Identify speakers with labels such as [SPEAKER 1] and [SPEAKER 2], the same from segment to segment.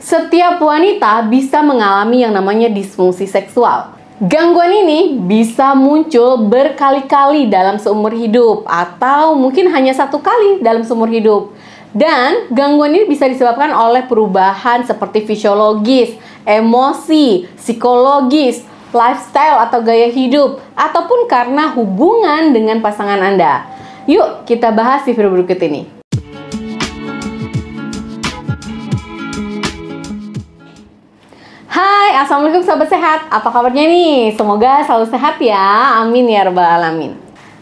[SPEAKER 1] Setiap wanita bisa mengalami yang namanya disfungsi seksual. Gangguan ini bisa muncul berkali-kali dalam seumur hidup atau mungkin hanya satu kali dalam seumur hidup. Dan gangguan ini bisa disebabkan oleh perubahan seperti fisiologis, emosi, psikologis, lifestyle atau gaya hidup, ataupun karena hubungan dengan pasangan Anda. Yuk kita bahas di video berikut ini. Hai, assalamualaikum sahabat sehat. Apa kabarnya nih? Semoga selalu sehat ya. Amin ya rabbal alamin.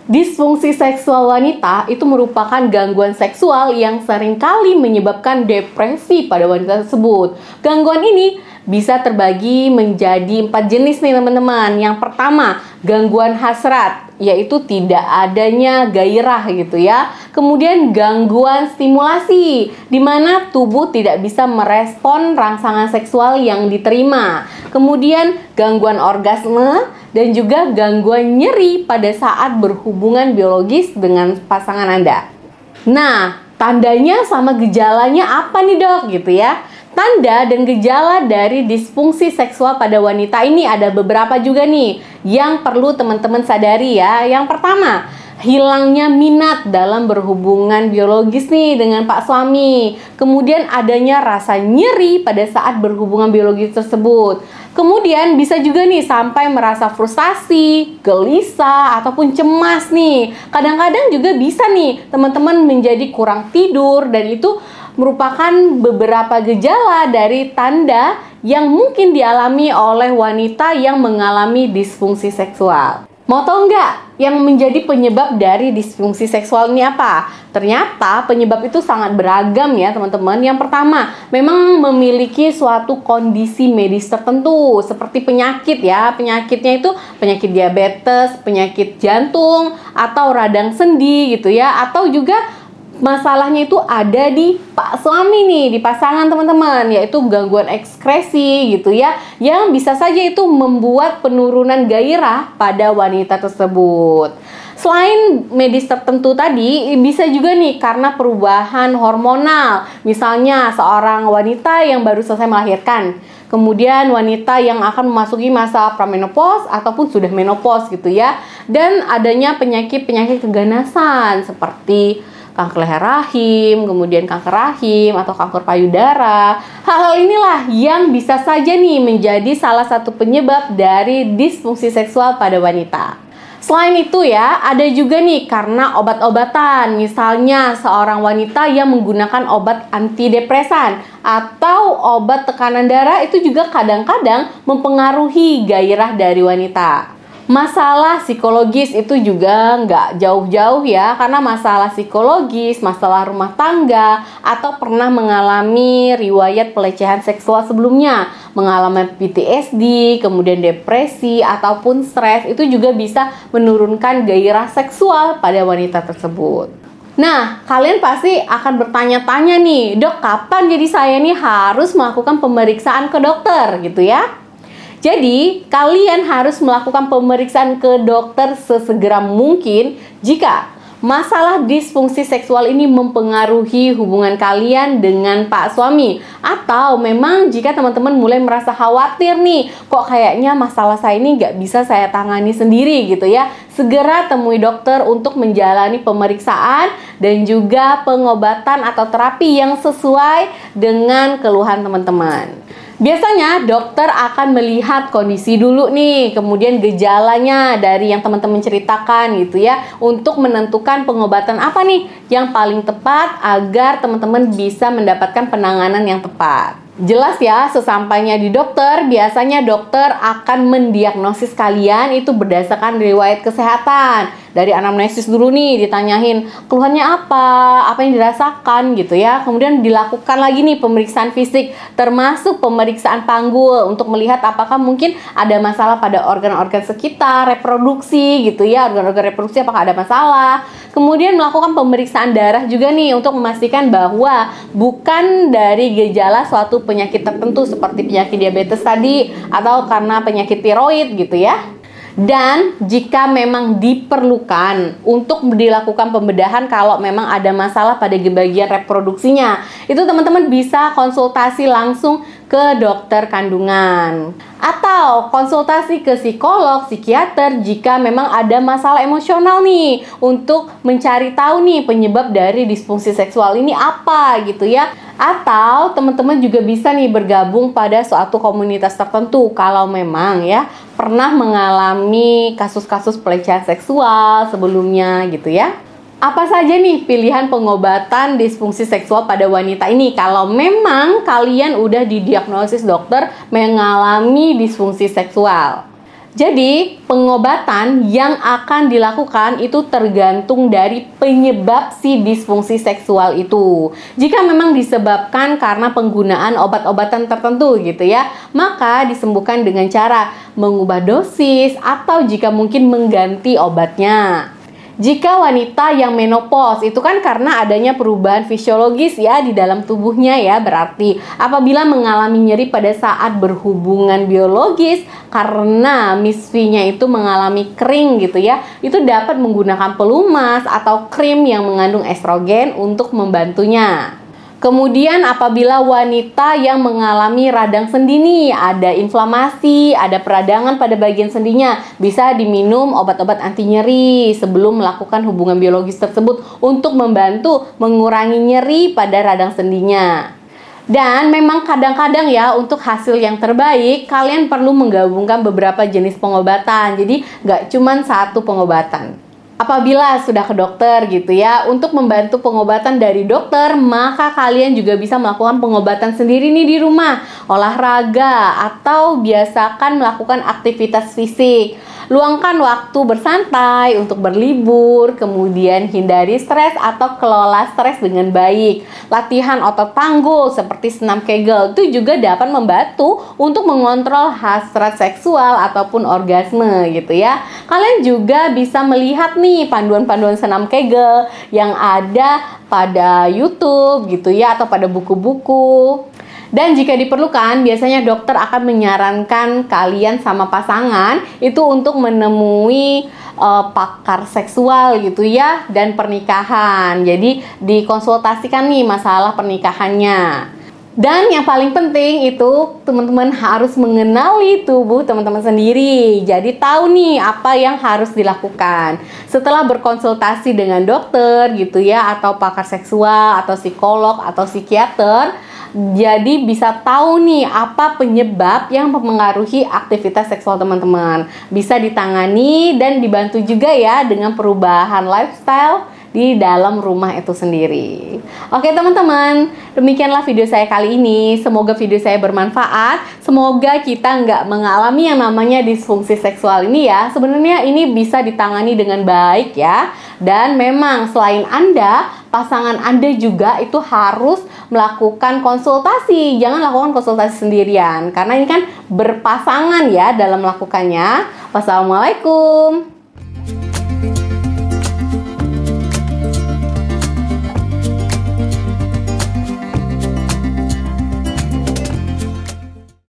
[SPEAKER 1] Disfungsi seksual wanita itu merupakan gangguan seksual yang seringkali menyebabkan depresi pada wanita tersebut. Gangguan ini bisa terbagi menjadi 4 jenis nih teman-teman. Yang pertama, gangguan hasrat, yaitu tidak adanya gairah gitu ya. Kemudian gangguan stimulasi, di mana tubuh tidak bisa merespon rangsangan seksual yang diterima. Kemudian gangguan orgasme dan juga gangguan nyeri pada saat berhubungan biologis dengan pasangan Anda. Nah, tandanya sama gejalanya apa nih dok gitu ya? Tanda dan gejala dari disfungsi seksual pada wanita ini ada beberapa juga nih yang perlu teman-teman sadari ya. Yang pertama, hilangnya minat dalam berhubungan biologis nih dengan pak suami. Kemudian adanya rasa nyeri pada saat berhubungan biologis tersebut. Kemudian bisa juga nih sampai merasa frustasi, gelisah, ataupun cemas nih. Kadang-kadang juga bisa nih teman-teman menjadi kurang tidur, dan itu merupakan beberapa gejala dari tanda yang mungkin dialami oleh wanita yang mengalami disfungsi seksual. Mau tahu nggak yang menjadi penyebab dari disfungsi seksual ini apa? Ternyata penyebab itu sangat beragam ya teman-teman. Yang pertama, memang memiliki suatu kondisi medis tertentu seperti penyakit ya. Penyakitnya itu penyakit diabetes, penyakit jantung, atau radang sendi gitu ya. Atau juga masalahnya itu ada di pak suami nih, di pasangan teman-teman, yaitu gangguan ekskresi gitu ya, yang bisa saja itu membuat penurunan gairah pada wanita tersebut. Selain medis tertentu tadi, bisa juga nih karena perubahan hormonal. Misalnya seorang wanita yang baru selesai melahirkan, kemudian wanita yang akan memasuki masa pramenopause ataupun sudah menopause gitu ya, dan adanya penyakit-penyakit keganasan seperti kanker leher rahim, kemudian kanker rahim atau kanker payudara. Hal-hal inilah yang bisa saja nih menjadi salah satu penyebab dari disfungsi seksual pada wanita. Selain itu ya, ada juga nih karena obat-obatan. Misalnya seorang wanita yang menggunakan obat antidepresan atau obat tekanan darah itu juga kadang-kadang mempengaruhi gairah dari wanita. Masalah psikologis itu juga nggak jauh-jauh ya, karena masalah psikologis, masalah rumah tangga, atau pernah mengalami riwayat pelecehan seksual sebelumnya, mengalami PTSD, kemudian depresi, ataupun stres, itu juga bisa menurunkan gairah seksual pada wanita tersebut. Nah, kalian pasti akan bertanya-tanya nih, dok, kapan jadi saya nih harus melakukan pemeriksaan ke dokter gitu ya? Jadi, kalian harus melakukan pemeriksaan ke dokter sesegera mungkin jika masalah disfungsi seksual ini mempengaruhi hubungan kalian dengan pak suami, atau memang jika teman-teman mulai merasa khawatir nih, kok kayaknya masalah saya ini nggak bisa saya tangani sendiri gitu ya. Segera temui dokter untuk menjalani pemeriksaan dan juga pengobatan atau terapi yang sesuai dengan keluhan teman-teman. Biasanya dokter akan melihat kondisi dulu nih, kemudian gejalanya dari yang teman-teman ceritakan gitu ya, untuk menentukan pengobatan apa nih yang paling tepat agar teman-teman bisa mendapatkan penanganan yang tepat. Jelas ya, sesampainya di dokter, biasanya dokter akan mendiagnosis kalian itu berdasarkan riwayat kesehatan. Dari anamnesis dulu nih, ditanyain keluhannya apa yang dirasakan gitu ya. Kemudian dilakukan lagi nih pemeriksaan fisik, termasuk pemeriksaan panggul untuk melihat apakah mungkin ada masalah pada organ-organ sekitar, reproduksi gitu ya, organ-organ reproduksi apakah ada masalah. Kemudian melakukan pemeriksaan darah juga nih untuk memastikan bahwa bukan dari gejala suatu penyakit tertentu seperti penyakit diabetes tadi atau karena penyakit tiroid gitu ya. Dan jika memang diperlukan untuk dilakukan pembedahan kalau memang ada masalah pada bagian reproduksinya, itu teman-teman bisa konsultasi langsung ke dokter kandungan atau konsultasi ke psikolog, psikiater jika memang ada masalah emosional nih, untuk mencari tahu nih penyebab dari disfungsi seksual ini apa gitu ya. Atau teman-teman juga bisa nih bergabung pada suatu komunitas tertentu kalau memang ya pernah mengalami kasus-kasus pelecehan seksual sebelumnya gitu ya. Apa saja nih pilihan pengobatan disfungsi seksual pada wanita ini kalau memang kalian udah didiagnosis dokter mengalami disfungsi seksual? Jadi, pengobatan yang akan dilakukan itu tergantung dari penyebab si disfungsi seksual itu. Jika memang disebabkan karena penggunaan obat-obatan tertentu gitu ya, maka disembuhkan dengan cara mengubah dosis atau jika mungkin mengganti obatnya. Jika wanita yang menopause itu kan karena adanya perubahan fisiologis ya di dalam tubuhnya ya, berarti apabila mengalami nyeri pada saat berhubungan biologis karena misfinya itu mengalami kering gitu ya, itu dapat menggunakan pelumas atau krim yang mengandung estrogen untuk membantunya. Kemudian apabila wanita yang mengalami radang sendi nih, ada inflamasi, ada peradangan pada bagian sendinya, bisa diminum obat-obat anti nyeri sebelum melakukan hubungan biologis tersebut untuk membantu mengurangi nyeri pada radang sendinya. Dan memang kadang-kadang ya untuk hasil yang terbaik, kalian perlu menggabungkan beberapa jenis pengobatan. Jadi nggak cuma satu pengobatan. Apabila sudah ke dokter gitu ya, untuk membantu pengobatan dari dokter, maka kalian juga bisa melakukan pengobatan sendiri nih di rumah, olahraga, atau biasakan melakukan aktivitas fisik. Luangkan waktu bersantai untuk berlibur, kemudian hindari stres atau kelola stres dengan baik. Latihan otot panggul seperti senam Kegel itu juga dapat membantu untuk mengontrol hasrat seksual ataupun orgasme gitu ya. Kalian juga bisa melihat nih panduan-panduan senam Kegel yang ada pada YouTube gitu ya, atau pada buku-buku. Dan jika diperlukan, biasanya dokter akan menyarankan kalian sama pasangan itu untuk menemui pakar seksual gitu ya, dan pernikahan. Jadi dikonsultasikan nih masalah pernikahannya. Dan yang paling penting itu teman-teman harus mengenali tubuh teman-teman sendiri. Jadi tahu nih apa yang harus dilakukan. Setelah berkonsultasi dengan dokter gitu ya, atau pakar seksual, atau psikolog, atau psikiater, jadi bisa tahu nih apa penyebab yang mempengaruhi aktivitas seksual teman-teman. Bisa ditangani dan dibantu juga ya dengan perubahan lifestyle di dalam rumah itu sendiri. Oke teman-teman, demikianlah video saya kali ini. Semoga video saya bermanfaat. Semoga kita nggak mengalami yang namanya disfungsi seksual ini ya. Sebenarnya ini bisa ditangani dengan baik ya. Dan memang selain Anda, pasangan Anda juga itu harus melakukan konsultasi. Jangan lakukan konsultasi sendirian, karena ini kan berpasangan ya dalam melakukannya. Wassalamualaikum.